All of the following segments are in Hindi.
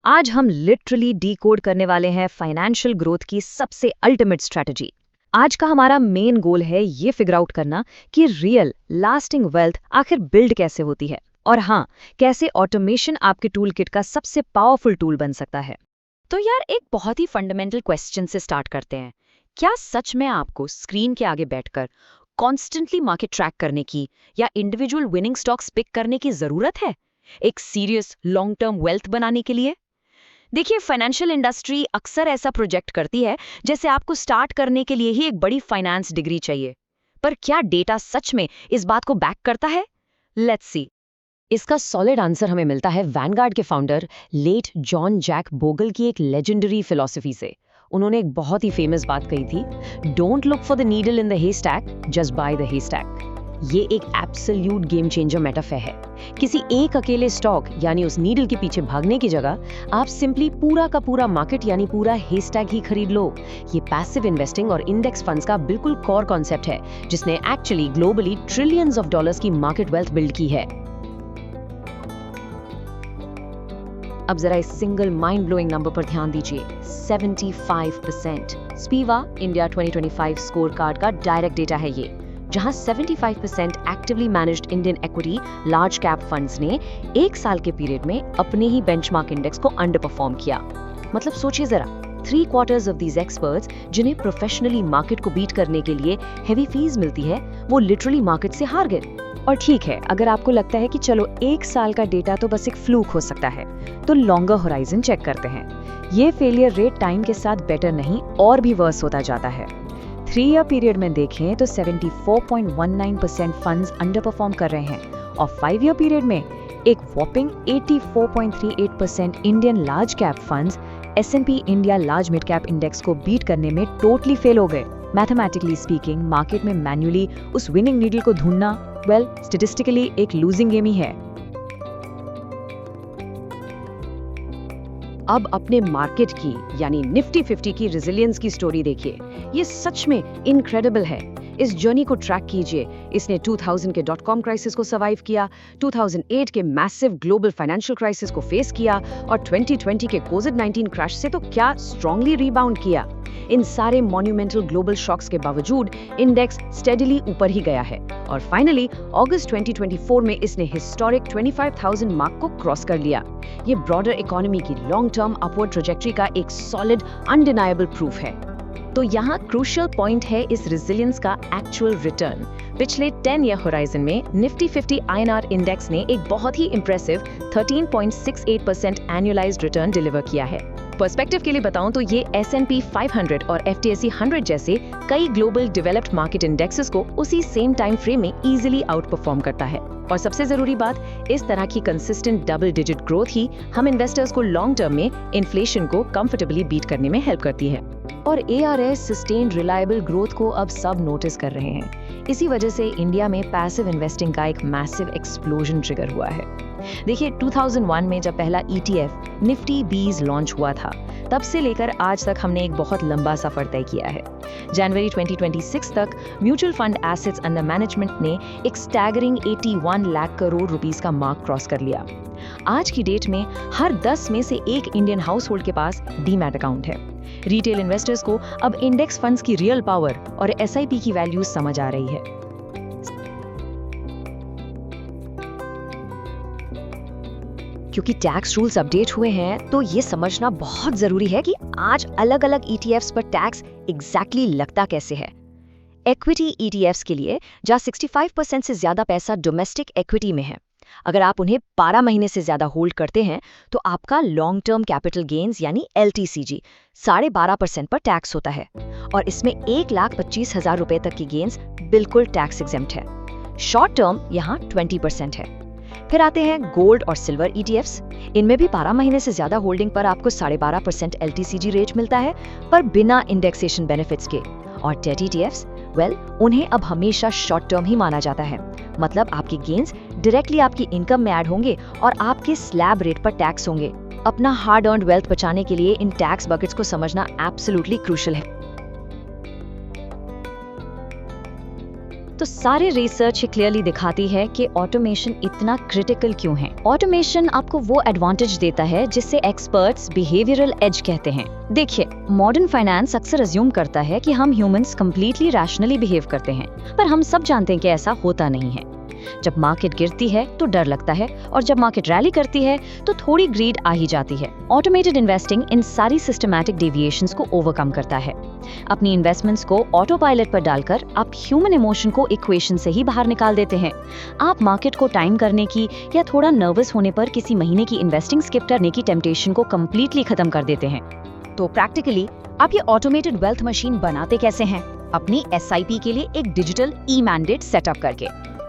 आज हम लिटरली डीकोड करने वाले हैं फाइनेंशियल ग्रोथ की सबसे अल्टीमेट स्ट्रैटेजी। आज का हमारा मेन गोल है ये फिगर आउट करना कि रियल लास्टिंग वेल्थ आखिर बिल्ड कैसे होती है और हाँ, कैसे ऑटोमेशन आपके टूल किट का सबसे पावरफुल टूल बन सकता है। तो यार, एक बहुत ही फंडामेंटल क्वेश्चन से स्टार्ट करते हैं। क्या सच में आपको स्क्रीन के आगे बैठकर कॉन्स्टेंटली मार्केट ट्रैक करने की या इंडिविजुअल विनिंग स्टॉक्स पिक करने की जरूरत है एक सीरियस लॉन्ग टर्म वेल्थ बनाने के लिए? देखिए, फाइनेंशियल इंडस्ट्री अक्सर ऐसा प्रोजेक्ट करती है जैसे आपको स्टार्ट करने के लिए ही एक बड़ी फाइनेंस डिग्री चाहिए। पर क्या डेटा सच में इस बात को बैक करता है? Let's see. इसका सॉलिड आंसर हमें मिलता है वैनगार्ड के founder late John Jack Bogle की एक लेजेंडरी फिलॉसफी से। उन्होंने एक बहुत ही फेमस बात कही थी, don't look for the needle in the haystack, just buy the haystack. ये एक एब्सोल्यूट गेम चेंजर मेटाफर है। किसी एक अकेले स्टॉक यानी उस नीडल के पीछे भागने की जगह आप सिंपली पूरा का पूरा मार्केट यानी पूरा हेस्टैक ही खरीद लो। ये पैसिव इन्वेस्टिंग और इंडेक्स फंड्स का बिल्कुल कोर कॉन्सेप्ट है, जिसने actually globally trillions of dollars की मार्केट वेल्थ बिल्ड की है। अब जरा इस सिंगल माइंड ब्लोइंग नंबर पर ध्यान दीजिए, 75%। स्पीवा इंडिया 2025 स्कोर कार्ड का डायरेक्ट डेटा है ये, जहां 75% actively managed Indian equity large cap funds ने एक साल के पीरियड में अपने ही बेंचमार्क इंडेक्स को अंडर परफॉर्म किया। मतलब सोचिए जरा, 3/4 ऑफ दीज एक्सपर्ट्स जिन्हें प्रोफेशनली मार्केट को बीट करने के लिए हेवी फीस मिलती है, वो लिटरली मार्केट से हार गए। और ठीक है, अगर आपको लगता है कि चलो एक साल का डेटा तो बस एक फ्लूक हो सकता है, तो लॉन्गर होराइजन चेक करते हैं। ये फेलियर रेट टाइम के साथ बेटर नहीं और भी वर्स होता जाता है। 3 ईयर पीरियड में देखें तो 74.19% फंड्स अंडर परफॉर्म कर रहे हैं और 5 ईयर पीरियड में एक वॉपिंग 84.38% Indian large cap funds S&P India large mid cap index को बीट करने में टोटली फेल हो गए। मैथमेटिकली स्पीकिंग, मार्केट में मैन्युअली उस विनिंग नीडल को ढूंढना, वेल, स्टैटिस्टिकली एक लूजिंग गेम ही है। अब अपने मार्केट की यानी निफ्टी 50 की रेजिलियंस की स्टोरी देखिए। ये सच में इनक्रेडिबल है। इस जर्नी को ट्रैक कीजिए। इसने 2000 के .com क्राइसिस को सर्वाइव किया, 2008 के मैसिव ग्लोबल फाइनेंशियल क्राइसिस को फेस किया और 2020 के कोविड-19 क्रैश से तो क्या स्ट्रांगली रिबाउंड किया। इन सारे मॉन्यूमेंटल ग्लोबल शॉक्स के बावजूद इंडेक्स स्टेडीली ऊपर ही गया है और फाइनली अगस्त 2024 में इसने हिस्टोरिक 25,000 मार्क को क्रॉस कर लिया। ये ब्रॉडर इकोनॉमी की लॉन्ग टर्म अपवर्ड ट्रैजेक्टरी का एक सॉलिड अनडिनायबल प्रूफ है। तो यहाँ क्रूशियल पॉइंट है इस रेजिलियंस का एक्चुअल रिटर्न। पिछले 10 ईयर होराइजन में निफ्टी 50 INR इंडेक्स ने एक बहुत ही इंप्रेसिव 13.68% एनुअलाइज्ड रिटर्न डिलीवर किया है। पर्सपेक्टिव के लिए बताऊं तो ये S&P 500 और FTSE 100 जैसे कई ग्लोबल डेवलप्ड मार्केट इंडेक्सेस को उसी सेम टाइम फ्रेम में इजीली आउट परफॉर्म करता है। और सबसे जरूरी बात, इस तरह की कंसिस्टेंट डबल डिजिट ग्रोथ ही हम इन्वेस्टर्स को लॉन्ग टर्म में इन्फ्लेशन को कंफर्टेबली बीट करने में हेल्प करती है। और ARS सस्टेन्ड रिलायबल ग्रोथ को अब सब नोटिस कर रहे हैं। इसी वजह से इंडिया में पैसिव इन्वेस्टिंग का एक मैसिव एक्सप्लोजन ट्रिगर हुआ है। देखिए, 2001 में जब पहला ETF निफ्टी 20 लॉन्च हुआ था, तब से लेकर आज तक हमने एक बहुत लंबा सफर तय किया है। जनवरी 2026 तक mutual fund assets under management ने एक स्टैगरिंग 81 लाख करोड़ रुपीस का मार्क क्रॉस कर लिया। आज की डेट में हर 10 में से एक इंडियन हाउस होल्ड के पास डीमैट अकाउंट है। रिटेल इन्वेस्टर्स को अब इंडेक्स फंड्स की रियल पावर और SIP की वैल्यू समझ आ रही है। क्योंकि टैक्स रूल्स अपडेट हुए हैं, तो ये समझना बहुत जरूरी है कि आज अलग अलग ETFs पर टैक्स एग्जैक्टली लगता कैसे है। इक्विटी ETFs के लिए जहां 65% से ज्यादा पैसा डोमेस्टिक इक्विटी में है, अगर आप उन्हें 12 महीने से ज्यादा होल्ड करते हैं तो आपका लॉन्ग टर्म कैपिटल गेन्स यानी LTCG 12.5% पर टैक्स होता है और इसमें 1,25,000 रुपए तक की गेन्स बिल्कुल टैक्स एग्जेम्प्ट है। शॉर्ट टर्म यहाँ 20% है। फिर आते हैं गोल्ड और सिल्वर ETFs। इनमें भी 12 महीने से ज्यादा होल्डिंग पर आपको 12.5% LTCG रेट मिलता है, पर बिना इंडेक्सेशन बेनिफिट्स के। और डेट ETFs, वेल, उन्हें अब हमेशा शॉर्ट टर्म ही माना जाता है। मतलब आपके गेन्स डायरेक्टली आपकी इनकम में ऐड होंगे और आपके स्लैब रेट पर टैक्स होंगे। अपना हार्ड अर्न्ड वेल्थ बचाने के लिए इन टैक्स बकेट्स को समझना एब्सोल्युटली क्रूशियल है। तो सारे रिसर्च क्लियरली दिखाती है कि ऑटोमेशन इतना क्रिटिकल क्यों है। ऑटोमेशन आपको वो एडवांटेज देता है जिससे एक्सपर्ट्स बिहेवियरल एज कहते हैं। देखिए, मॉडर्न फाइनेंस अक्सर अज्यूम करता है कि हम ह्यूमंस कंप्लीटली रैशनली बिहेव करते हैं, पर हम सब जानते हैं कि ऐसा होता नहीं है। जब मार्केट गिरती है तो डर लगता है, और जब मार्केट रैली करती है तो थोड़ी ग्रीड आ ही जाती है। ऑटोमेटेड इन्वेस्टिंग इन सारी सिस्टमैटिक डेविएशंस को ओवरकम करता है। अपनी इन्वेस्टमेंट्स को ऑटो पायलट पर डालकर आप ह्यूमन इमोशन को इक्वेशन से ही बाहर निकाल देते हैं। आप मार्केट को टाइम करने की या थोड़ा नर्वस होने पर किसी महीने की इन्वेस्टिंग स्किप करने की टेम्पटेशन को कंप्लीटली खत्म कर देते हैं। तो प्रैक्टिकली आप ये ऑटोमेटेड वेल्थ मशीन बनाते कैसे हैं? अपनी SIP के लिए एक डिजिटल ई-मैंडेट सेटअप करके,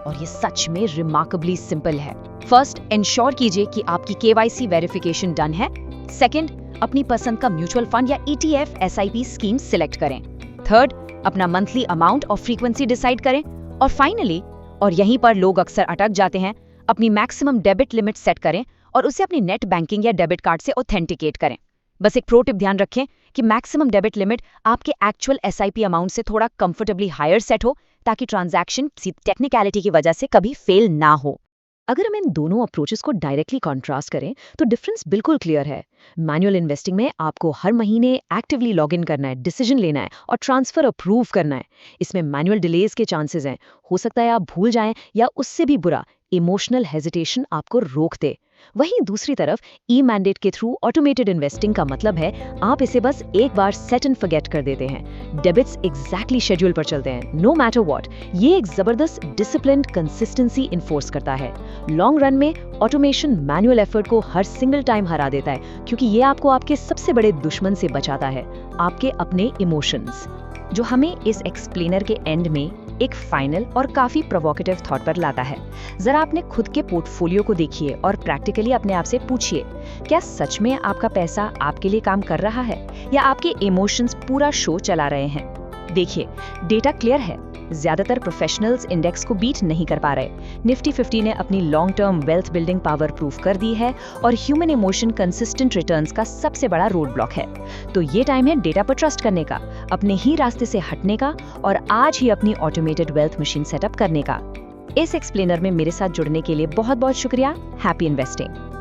और ये सच में रिमार्केबली सिंपल है। फर्स्ट, इंश्योर कीजिए कि आपकी KYC वेरिफिकेशन डन है। सेकंड, अपनी पसंद का म्यूचुअल फंड या ETF SIP स्कीम सिलेक्ट करें। थर्ड, अपना मंथली अमाउंट और फ्रीक्वेंसी डिसाइड करें। और फाइनली, और यहीं पर लोग अक्सर अटक जाते हैं, अपनी मैक्सिमम डेबिट लिमिट सेट करें और उसे अपनी नेट बैंकिंग या डेबिट कार्ड से ऑथेंटिकेट करें। बस एक प्रो टिप ध्यान रखें कि मैक्सिमम डेबिट लिमिट आपके एक्चुअल SIP अमाउंट से थोड़ा कंफर्टेबली हायर सेट हो, ताकि ट्रांजैक्शन टेक्निकलिटी की वजह से कभी फेल ना हो। अगर हम इन दोनों अप्रोचेस को डायरेक्टली कॉन्ट्रास्ट करें तो डिफरेंस बिल्कुल क्लियर है। मैनुअल इन्वेस्टिंग में आपको हर महीने एक्टिवली लॉग इन करना है, डिसीजन लेना है और ट्रांसफर अप्रूव करना है। इसमें मैनुअल डिलेज के चांसेस हैं, हो सकता है आप भूल जाएं या उससे भी बुरा इमोशनल हेजिटेशन आपको रोक दे। वहीं दूसरी तरफ ई-मैंडेट के थ्रू ऑटोमेटेड इन्वेस्टिंग का मतलब है आप इसे बस एक बार सेट एंड फॉरगेट कर देते हैं। डेबिट्स एग्जैक्टली शेड्यूल पर चलते हैं, नो मैटर व्हाट। ये एक जबरदस्त डिसिप्लिन्ड कंसिस्टेंसी इन्फोर्स करता है। लॉन्ग रन में ऑटोमेशन मैनुअल एफर्ट को हर सिंगल टाइम हरा देता है, क्योंकि ये आपको आपके सबसे बड़े दुश्मन से बचाता है, आपके अपने इमोशंस। जो हमें इस एक्सप्लेनर के एंड में एक फाइनल और काफी प्रोवोकेटिव थॉट पर लाता है। जरा अपने खुद के पोर्टफोलियो को देखिए और प्रैक्टिकली अपने आप से पूछिए, क्या सच में आपका पैसा आपके लिए काम कर रहा है या आपके इमोशंस पूरा शो चला रहे हैं? देखिए, डेटा क्लियर है, ज्यादातर प्रोफेशनल्स इंडेक्स को बीट नहीं कर पा रहे। निफ्टी 50 ने अपनी long term wealth building power proof कर दी है और ह्यूमन इमोशन कंसिस्टेंट रिटर्न्स का सबसे बड़ा रोड ब्लॉक है। तो ये टाइम है डेटा पर ट्रस्ट करने का, अपने ही रास्ते से हटने का और आज ही अपनी ऑटोमेटेड वेल्थ मशीन सेटअप करने का। इस एक्सप्लेनर में मेरे साथ जुड़ने के लिए बहुत बहुत शुक्रिया। Happy investing.